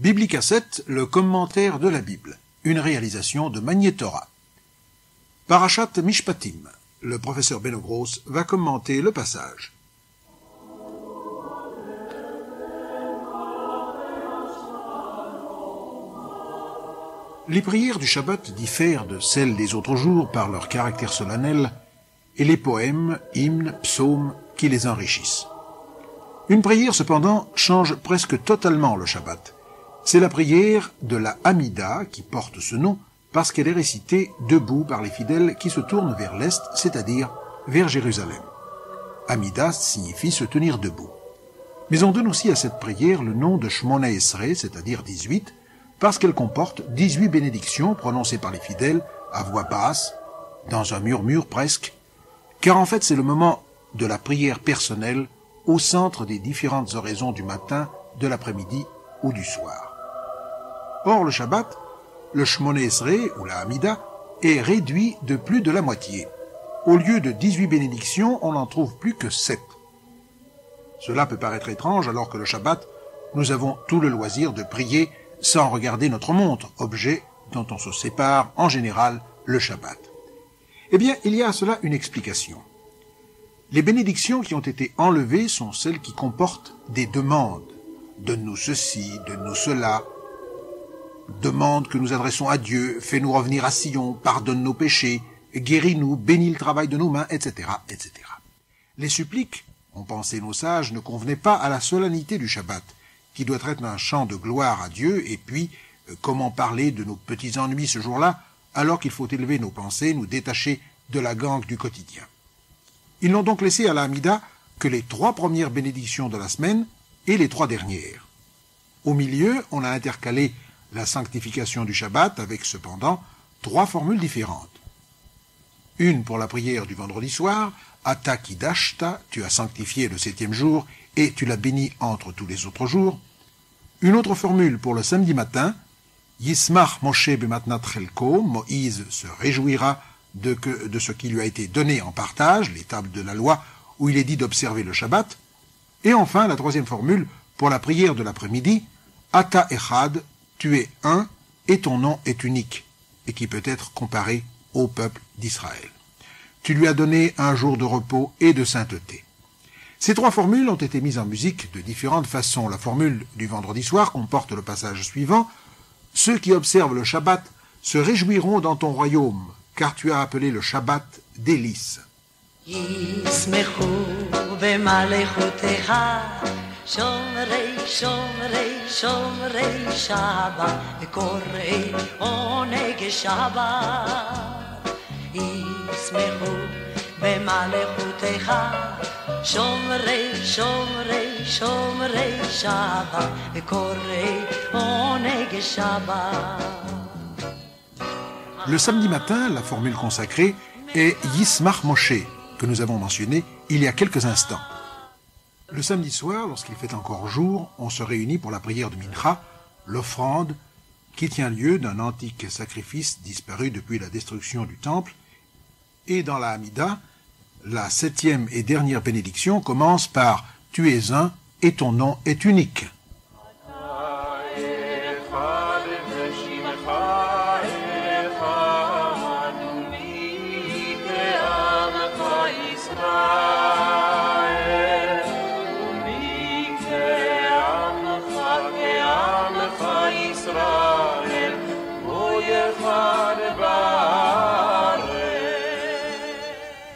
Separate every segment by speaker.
Speaker 1: Biblicassette, le commentaire de la Bible, une réalisation de Magnétora. Parashat Mishpatim, le professeur Beno Gross va commenter le passage. Les prières du Shabbat diffèrent de celles des autres jours par leur caractère solennel et les poèmes, hymnes, psaumes qui les enrichissent. Une prière, cependant, change presque totalement le Shabbat. C'est la prière de la Hamida qui porte ce nom parce qu'elle est récitée debout par les fidèles qui se tournent vers l'Est, c'est-à-dire vers Jérusalem. Hamida signifie se tenir debout. Mais on donne aussi à cette prière le nom de Shmona Esrei, c'est-à-dire 18, parce qu'elle comporte 18 bénédictions prononcées par les fidèles à voix basse, dans un murmure presque, car en fait c'est le moment de la prière personnelle au centre des différentes oraisons du matin, de l'après-midi ou du soir. Or, le Shabbat, le Shmona Esrei, ou la Hamida, est réduit de plus de la moitié. Au lieu de 18 bénédictions, on n'en trouve plus que 7. Cela peut paraître étrange alors que le Shabbat, nous avons tout le loisir de prier sans regarder notre montre, objet dont on se sépare en général le Shabbat. Eh bien, il y a à cela une explication. Les bénédictions qui ont été enlevées sont celles qui comportent des demandes. Donne-nous ceci, donne-nous cela. Demande que nous adressons à Dieu, fais-nous revenir à Sion, pardonne nos péchés, guéris-nous, bénis le travail de nos mains, etc., etc. Les suppliques, ont pensé nos sages, ne convenaient pas à la solennité du Shabbat, qui doit être un chant de gloire à Dieu, et puis, comment parler de nos petits ennuis ce jour-là, alors qu'il faut élever nos pensées, nous détacher de la gangue du quotidien. Ils n'ont donc laissé à la Hamida que les 3 premières bénédictions de la semaine et les 3 dernières. Au milieu, on a intercalé la sanctification du Shabbat avec cependant 3 formules différentes. Une pour la prière du vendredi soir, Ata Kidashta, tu as sanctifié le 7e jour et tu l'as béni entre tous les autres jours. Une autre formule pour le samedi matin, Yismach Moshe bematnat chelko, Moïse se réjouira de ce qui lui a été donné en partage, les tables de la loi, où il est dit d'observer le Shabbat. Et enfin, la 3e formule pour la prière de l'après-midi, Ata Echad, tu es un et ton nom est unique, et qui peut être comparé au peuple d'Israël. Tu lui as donné un jour de repos et de sainteté. Ces 3 formules ont été mises en musique de différentes façons. La formule du vendredi soir comporte le passage suivant. Ceux qui observent le Shabbat se réjouiront dans ton royaume, car tu as appelé le Shabbat délice.
Speaker 2: Shomrei, shomrei, shomrei Shabbat, korei oneg Shabbat. Yismechu b'malechutecha, shomrei, shomrei, shomrei Shabbat, korei oneg Shabbat.
Speaker 1: Le samedi matin, la formule consacrée est Yismach Moshe, que nous avons mentionné il y a quelques instants. Le samedi soir, lorsqu'il fait encore jour, on se réunit pour la prière de Mincha, l'offrande, qui tient lieu d'un antique sacrifice disparu depuis la destruction du temple. Et dans la Hamida, la 7e et dernière bénédiction commence par « Tu es un et ton nom est unique ».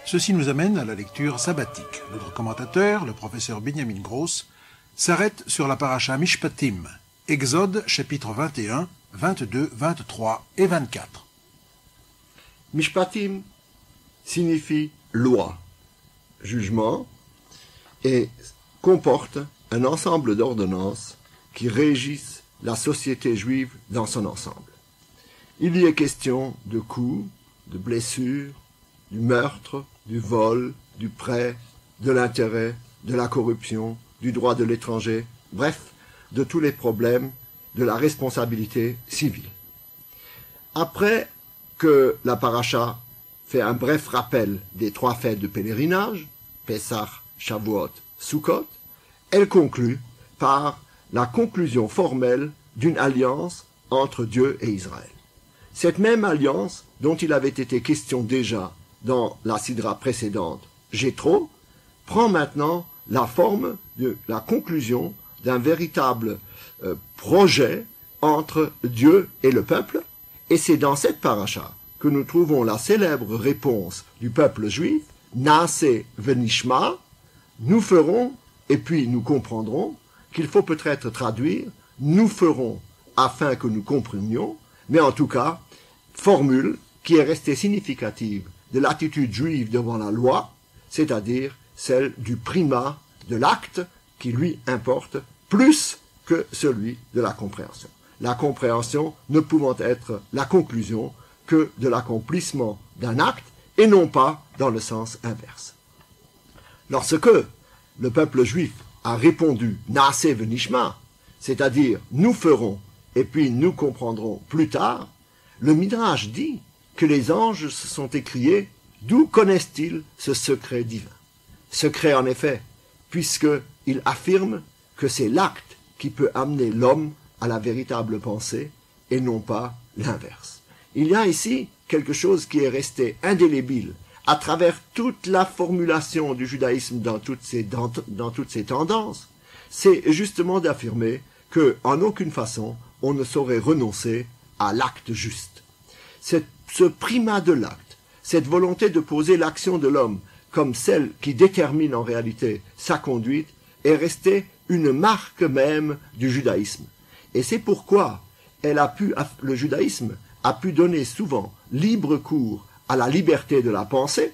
Speaker 1: Ceci nous amène à la lecture sabbatique. Notre commentateur, le professeur Benjamin Gross, s'arrête sur la paracha Mishpatim, Exode chapitre 21, 22, 23 et 24.
Speaker 3: Mishpatim signifie loi, jugement, et comporte un ensemble d'ordonnances qui régissent la société juive dans son ensemble. Il y est question de coups, de blessures, du meurtre, du vol, du prêt, de l'intérêt, de la corruption, du droit de l'étranger, bref, de tous les problèmes de la responsabilité civile. Après que la paracha fait un bref rappel des 3 fêtes de pèlerinage, Pessah, Shavuot, Sukkot, elle conclut par la conclusion formelle d'une alliance entre Dieu et Israël. Cette même alliance, dont il avait été question déjà dans la sidra précédente, Jéthro, prend maintenant la forme de la conclusion d'un véritable projet entre Dieu et le peuple, et c'est dans cette paracha que nous trouvons la célèbre réponse du peuple juif, Naaseh venishma, nous ferons, et puis nous comprendrons, qu'il faut peut-être traduire, nous ferons afin que nous comprenions, mais en tout cas, formule qui est restée significative de l'attitude juive devant la loi, c'est-à-dire celle du primat de l'acte qui lui importe plus que celui de la compréhension. La compréhension ne pouvant être la conclusion que de l'accomplissement d'un acte et non pas dans le sens inverse. Lorsque le peuple juif a répondu « Naaseh venishma », c'est-à-dire « nous ferons et puis nous comprendrons plus tard », le Midrash dit que les anges se sont écriés « D'où connaissent-ils ce secret divin ?» Secret en effet, puisqu'il affirme que c'est l'acte qui peut amener l'homme à la véritable pensée et non pas l'inverse. Il y a ici quelque chose qui est resté indélébile à travers toute la formulation du judaïsme dans toutes ses tendances, c'est justement d'affirmer que, en aucune façon, on ne saurait renoncer à l'acte juste. Ce primat de l'acte, cette volonté de poser l'action de l'homme comme celle qui détermine en réalité sa conduite, est restée une marque même du judaïsme. Et c'est pourquoi le judaïsme a pu donner souvent libre cours à la liberté de la pensée,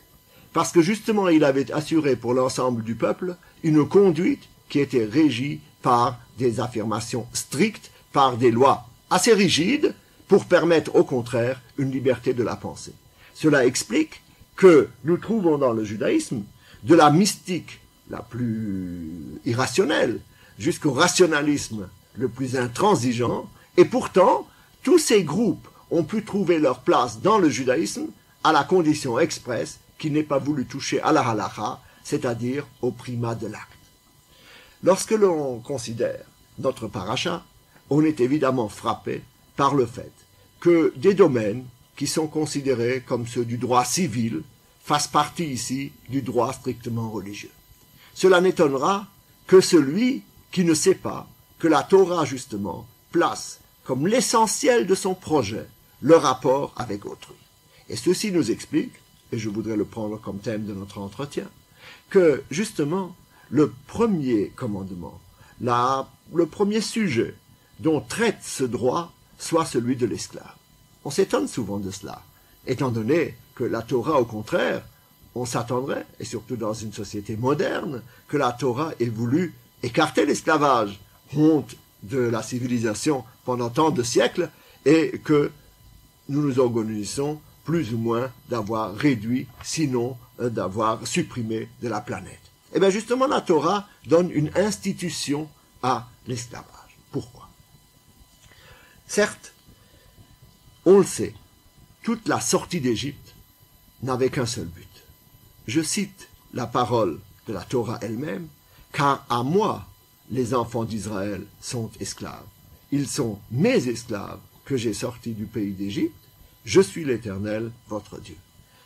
Speaker 3: parce que justement il avait assuré pour l'ensemble du peuple une conduite qui était régie par des affirmations strictes, par des lois assez rigides, pour permettre au contraire une liberté de la pensée. Cela explique que nous trouvons dans le judaïsme de la mystique la plus irrationnelle jusqu'au rationalisme le plus intransigeant, et pourtant tous ces groupes ont pu trouver leur place dans le judaïsme à la condition expresse qu'il n'ait pas voulu toucher à la halakha, c'est-à-dire au primat de l'acte. Lorsque l'on considère notre paracha, on est évidemment frappé par le fait que des domaines qui sont considérés comme ceux du droit civil fassent partie ici du droit strictement religieux. Cela n'étonnera que celui qui ne sait pas que la Torah, justement, place comme l'essentiel de son projet le rapport avec autrui. Et ceci nous explique, et je voudrais le prendre comme thème de notre entretien, que, justement, le premier commandement, le premier sujet dont traite ce droit soit celui de l'esclave. On s'étonne souvent de cela, étant donné que la Torah, au contraire, on s'attendrait, et surtout dans une société moderne, que la Torah ait voulu écarter l'esclavage, honte de la civilisation pendant tant de siècles, et que nous nous organisons plus ou moins d'avoir réduit, sinon d'avoir supprimé de la planète. Et bien justement, la Torah donne une institution à l'esclavage. Pourquoi? Certes, on le sait, toute la sortie d'Égypte n'avait qu'un seul but. Je cite la parole de la Torah elle-même, « Car à moi, les enfants d'Israël sont esclaves. Ils sont mes esclaves que j'ai sortis du pays d'Égypte. Je suis l'Éternel, votre Dieu. »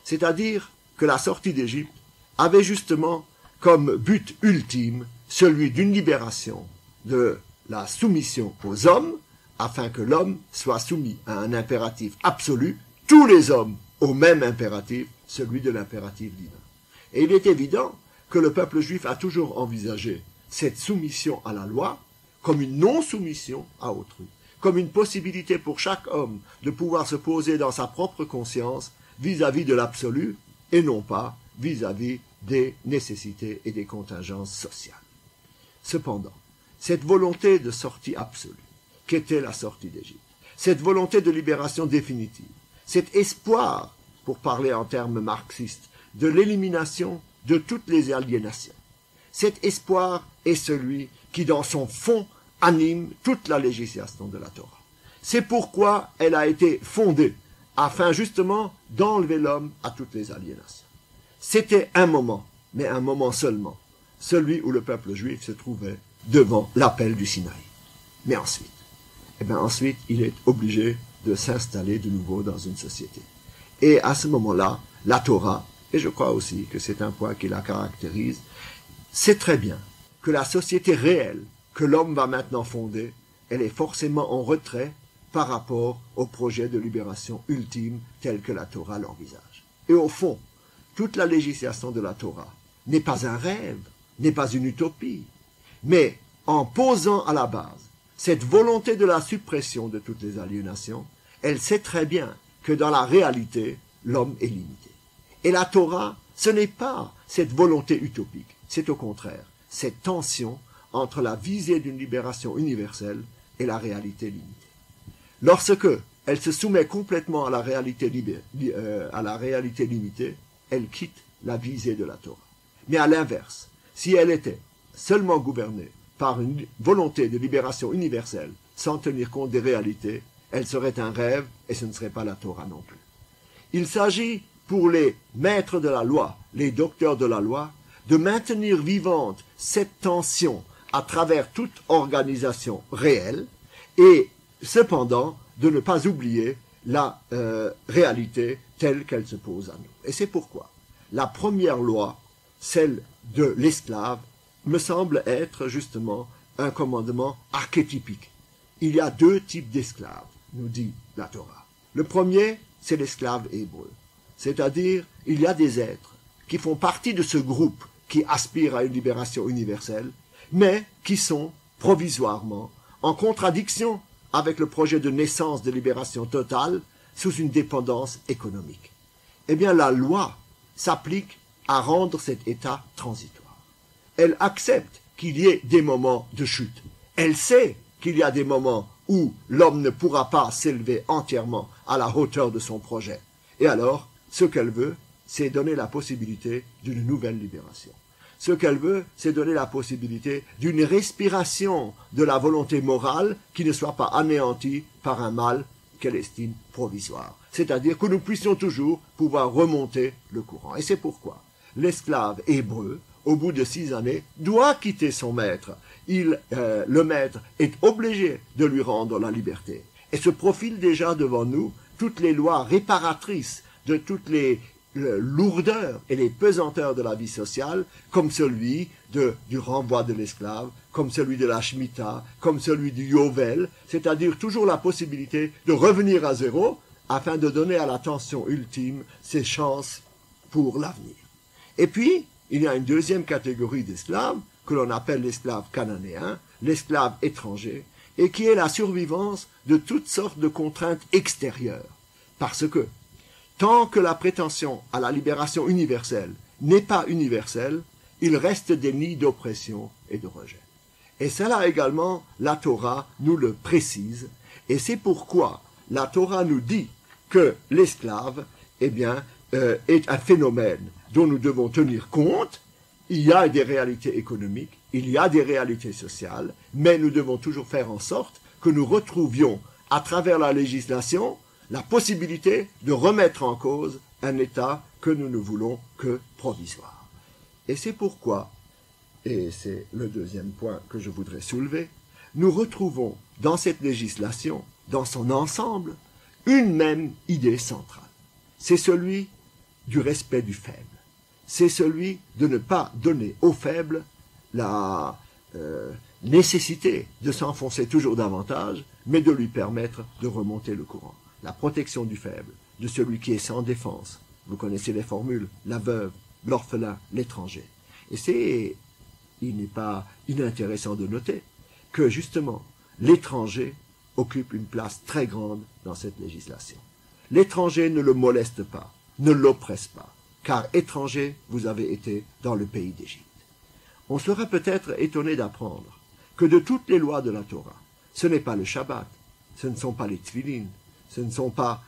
Speaker 3: C'est-à-dire que la sortie d'Égypte avait justement comme but ultime celui d'une libération de la soumission aux hommes, afin que l'homme soit soumis à un impératif absolu, tous les hommes au même impératif, celui de l'impératif divin. Et il est évident que le peuple juif a toujours envisagé cette soumission à la loi comme une non-soumission à autrui, comme une possibilité pour chaque homme de pouvoir se poser dans sa propre conscience vis-à-vis de l'absolu et non pas vis-à-vis des nécessités et des contingences sociales. Cependant, cette volonté de sortie absolue, qu'était la sortie d'Égypte, cette volonté de libération définitive, cet espoir, pour parler en termes marxistes, de l'élimination de toutes les aliénations, cet espoir est celui qui, dans son fond, anime toute la législation de la Torah. C'est pourquoi elle a été fondée, afin justement d'enlever l'homme à toutes les aliénations. C'était un moment, mais un moment seulement, celui où le peuple juif se trouvait devant l'appel du Sinaï. Mais ensuite, eh bien ensuite il est obligé de s'installer de nouveau dans une société. Et à ce moment-là, la Torah, et je crois aussi que c'est un point qui la caractérise, sait très bien que la société réelle que l'homme va maintenant fonder, elle est forcément en retrait par rapport au projet de libération ultime tel que la Torah l'envisage. Et au fond, toute la législation de la Torah n'est pas un rêve, n'est pas une utopie, mais en posant à la base cette volonté de la suppression de toutes les aliénations, elle sait très bien que dans la réalité, l'homme est limité. Et la Torah, ce n'est pas cette volonté utopique, c'est au contraire cette tension entre la visée d'une libération universelle et la réalité limitée. Lorsque elle se soumet complètement à la réalité limitée, elle quitte la visée de la Torah. Mais à l'inverse, si elle était seulement gouvernée par une volonté de libération universelle, sans tenir compte des réalités, elle serait un rêve et ce ne serait pas la Torah non plus. Il s'agit pour les maîtres de la loi, les docteurs de la loi, de maintenir vivante cette tension à travers toute organisation réelle et cependant de ne pas oublier la réalité telle qu'elle se pose à nous. Et c'est pourquoi la première loi, celle de l'esclave, me semble être justement un commandement archétypique. Il y a deux types d'esclaves, nous dit la Torah. Le premier, c'est l'esclave hébreu. C'est-à-dire, il y a des êtres qui font partie de ce groupe qui aspire à une libération universelle, mais qui sont provisoirement en contradiction avec le projet de naissance de libération totale sous une dépendance économique. Eh bien, la loi s'applique à rendre cet état transitoire. Elle accepte qu'il y ait des moments de chute. Elle sait qu'il y a des moments où l'homme ne pourra pas s'élever entièrement à la hauteur de son projet. Et alors, ce qu'elle veut, c'est donner la possibilité d'une nouvelle libération. Ce qu'elle veut, c'est donner la possibilité d'une respiration de la volonté morale qui ne soit pas anéantie par un mal qu'elle estime provisoire. C'est-à-dire que nous puissions toujours pouvoir remonter le courant. Et c'est pourquoi l'esclave hébreu, au bout de 6 années, doit quitter son maître. Le maître est obligé de lui rendre la liberté. Et se profilent déjà devant nous toutes les lois réparatrices de toutes les lourdeurs et les pesanteurs de la vie sociale, comme celui du renvoi de l'esclave, comme celui de la Shemitah, comme celui du Yovel, c'est-à-dire toujours la possibilité de revenir à zéro afin de donner à la tension ultime ses chances pour l'avenir. Et puis, il y a une deuxième catégorie d'esclaves que l'on appelle l'esclave cananéen, l'esclave étranger, et qui est la survivance de toutes sortes de contraintes extérieures. Parce que, tant que la prétention à la libération universelle n'est pas universelle, il reste des nids d'oppression et de rejet. Et cela également, la Torah nous le précise, et c'est pourquoi la Torah nous dit que l'esclave, est un phénomène dont nous devons tenir compte. Il y a des réalités économiques, il y a des réalités sociales, mais nous devons toujours faire en sorte que nous retrouvions, à travers la législation, la possibilité de remettre en cause un État que nous ne voulons que provisoire. Et c'est pourquoi, et c'est le deuxième point que je voudrais soulever, nous retrouvons dans cette législation, dans son ensemble, une même idée centrale. C'est celui du respect du faible. C'est celui de ne pas donner au faible la nécessité de s'enfoncer toujours davantage, mais de lui permettre de remonter le courant. La protection du faible, de celui qui est sans défense. Vous connaissez les formules, la veuve, l'orphelin, l'étranger. Et il n'est pas inintéressant de noter que justement, l'étranger occupe une place très grande dans cette législation. L'étranger ne le moleste pas, ne l'oppresse pas, car étranger, vous avez été dans le pays d'Égypte. On sera peut-être étonné d'apprendre que de toutes les lois de la Torah, ce n'est pas le Shabbat, ce ne sont pas les Tfilin, ce ne sont pas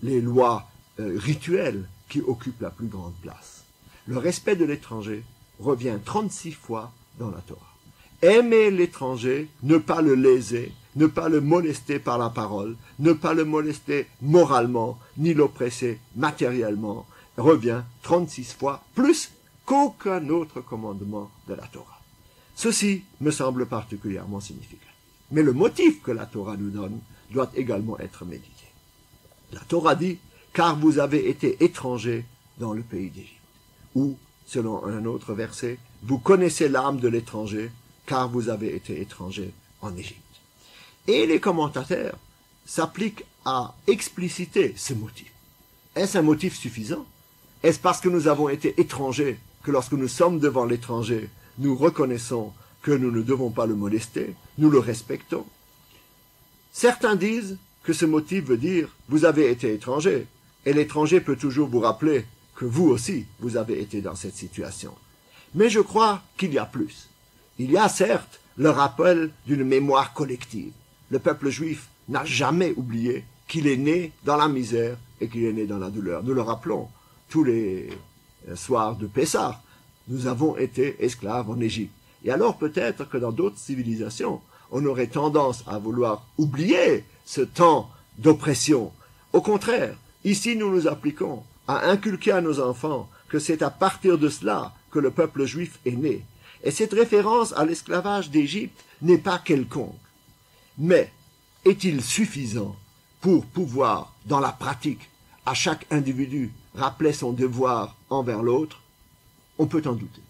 Speaker 3: les lois rituelles qui occupent la plus grande place. Le respect de l'étranger revient 36 fois dans la Torah. Aimer l'étranger, ne pas le léser, ne pas le molester par la parole, ne pas le molester moralement, ni l'oppresser matériellement, revient 36 fois plus qu'aucun autre commandement de la Torah. Ceci me semble particulièrement significatif. Mais le motif que la Torah nous donne doit également être médité. La Torah dit, car vous avez été étrangers dans le pays d'Égypte. Ou, selon un autre verset, vous connaissez l'âme de l'étranger, car vous avez été étrangers en Égypte. Et les commentateurs s'appliquent à expliciter ce motif. Est-ce un motif suffisant? Est-ce parce que nous avons été étrangers que lorsque nous sommes devant l'étranger, nous reconnaissons que nous ne devons pas le molester, nous le respectons? Certains disent que ce motif veut dire « vous avez été étranger » et l'étranger peut toujours vous rappeler que vous aussi, vous avez été dans cette situation. Mais je crois qu'il y a plus. Il y a certes le rappel d'une mémoire collective. Le peuple juif n'a jamais oublié qu'il est né dans la misère et qu'il est né dans la douleur. Nous le rappelons tous les soirs de Pessah. Nous avons été esclaves en Égypte. Et alors peut-être que dans d'autres civilisations, on aurait tendance à vouloir oublier ce temps d'oppression. Au contraire, ici nous nous appliquons à inculquer à nos enfants que c'est à partir de cela que le peuple juif est né. Et cette référence à l'esclavage d'Égypte n'est pas quelconque. Mais est-il suffisant pour pouvoir, dans la pratique, à chaque individu, rappeler son devoir envers l'autre? On peut en douter.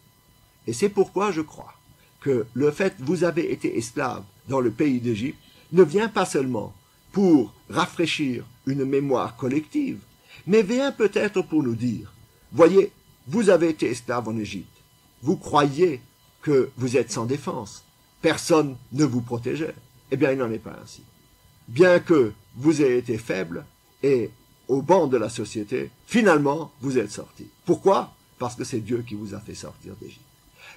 Speaker 3: Et c'est pourquoi je crois que le fait que vous avez été esclave dans le pays d'Égypte ne vient pas seulement pour rafraîchir une mémoire collective, mais vient peut-être pour nous dire, voyez, vous avez été esclave en Égypte, vous croyez que vous êtes sans défense, personne ne vous protégeait. Eh bien, il n'en est pas ainsi. Bien que vous ayez été faible et au banc de la société, finalement, vous êtes sorti. Pourquoi? Parce que c'est Dieu qui vous a fait sortir d'Égypte.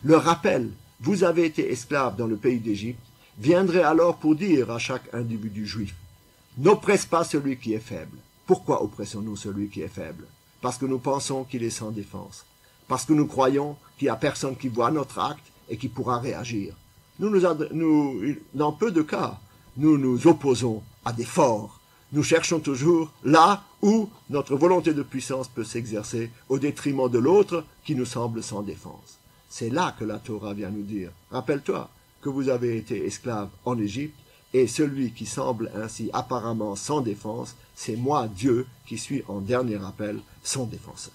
Speaker 3: Le rappel, vous avez été esclave dans le pays d'Égypte, viendrait alors pour dire à chaque individu juif, n'oppresse pas celui qui est faible. Pourquoi oppressons-nous celui qui est faible? Parce que nous pensons qu'il est sans défense. Parce que nous croyons qu'il n'y a personne qui voit notre acte et qui pourra réagir. Dans peu de cas, nous nous opposons à des forts. Nous cherchons toujours là où notre volonté de puissance peut s'exercer au détriment de l'autre qui nous semble sans défense. C'est là que la Torah vient nous dire, rappelle-toi que vous avez été esclaves en Égypte, et celui qui semble ainsi apparemment sans défense, c'est moi, Dieu, qui suis en dernier appel son défenseur.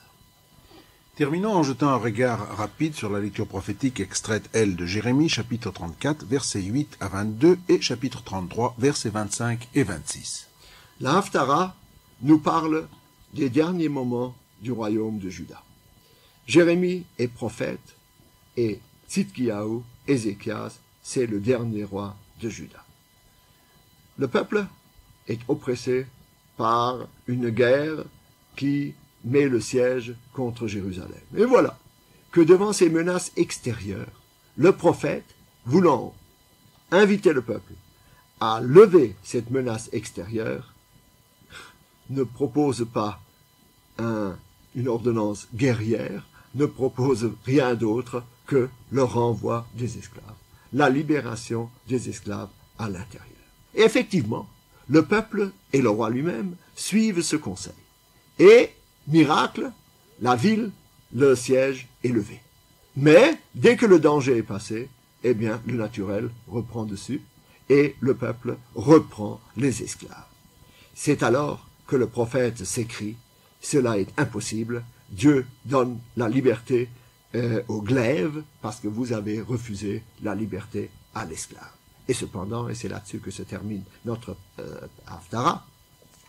Speaker 1: Terminons en jetant un regard rapide sur la lecture prophétique extraite, elle, de Jérémie, chapitre 34, versets 8 à 22, et chapitre 33, versets 25 et 26.
Speaker 3: La Haftara nous parle des derniers moments du royaume de Juda. Jérémie est prophète, et Tzidkiyahu, Ézéchias, c'est le dernier roi de Juda. Le peuple est oppressé par une guerre qui met le siège contre Jérusalem. Et voilà que devant ces menaces extérieures, le prophète, voulant inviter le peuple à lever cette menace extérieure, ne propose pas une ordonnance guerrière, ne propose rien d'autre que le renvoi des esclaves, la libération des esclaves à l'intérieur. Et effectivement, le peuple et le roi lui-même suivent ce conseil. Et, miracle, la ville, le siège est levé. Mais, dès que le danger est passé, eh bien, le naturel reprend dessus et le peuple reprend les esclaves. C'est alors que le prophète s'écrie, cela est impossible, Dieu donne la liberté aux glaives parce que vous avez refusé la liberté à l'esclave. Et cependant, et c'est là-dessus que se termine notre Haftara,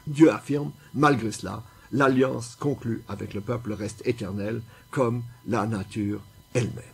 Speaker 3: Dieu affirme, malgré cela, l'alliance conclue avec le peuple reste éternelle comme la nature elle-même.